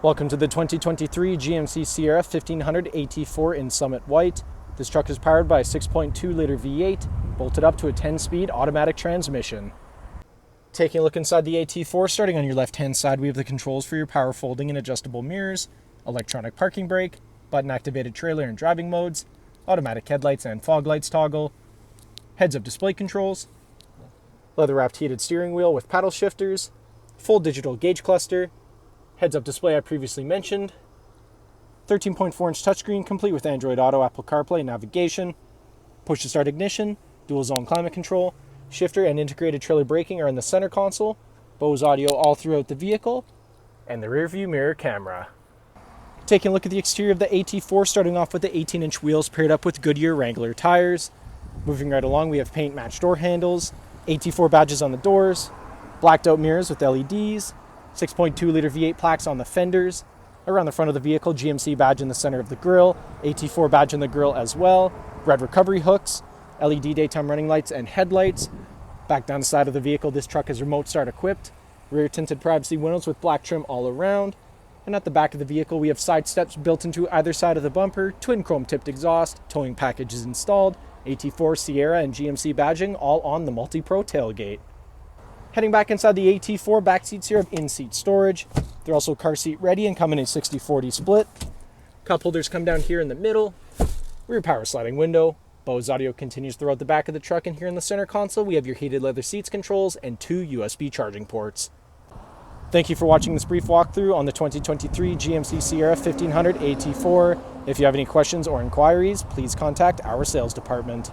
Welcome to the 2023 GMC Sierra 1500 AT4 in Summit White. This truck is powered by a 6.2-liter V8, bolted up to a 10-speed automatic transmission. Taking a look inside the AT4, starting on your left-hand side, we have the controls for your power folding and adjustable mirrors, electronic parking brake, button-activated trailer and driving modes, automatic headlights and fog lights toggle, heads-up display controls, leather-wrapped heated steering wheel with paddle shifters, full digital gauge cluster, heads-up display I previously mentioned, 13.4-inch touchscreen complete with Android Auto, Apple Carplay, navigation, push-to-start ignition, dual-zone climate control, shifter and integrated trailer braking are in the center console, Bose audio all throughout the vehicle, and the rear-view mirror camera. Taking a look at the exterior of the AT4, starting off with the 18-inch wheels paired up with Goodyear Wrangler tires. Moving right along, we have paint-matched door handles, AT4 badges on the doors, blacked-out mirrors with LEDs, 6.2-liter V8 plaques on the fenders. Around the front of the vehicle, GMC badge in the center of the grille, AT4 badge in the grille as well, red recovery hooks, LED daytime running lights and headlights. Back down the side of the vehicle, this truck is remote start equipped, rear tinted privacy windows with black trim all around. And at the back of the vehicle, we have side steps built into either side of the bumper, twin chrome tipped exhaust, towing package is installed, AT4, Sierra, and GMC badging all on the MultiPro tailgate. Heading back inside the AT4, back seats here have in-seat storage. They're also car seat ready and come in a 60-40 split. Cup holders come down here in the middle. Rear power sliding window. Bose audio continues throughout the back of the truck, and here in the center console, we have your heated leather seats controls and 2 USB charging ports. Thank you for watching this brief walkthrough on the 2023 GMC Sierra 1500 AT4. If you have any questions or inquiries, please contact our sales department.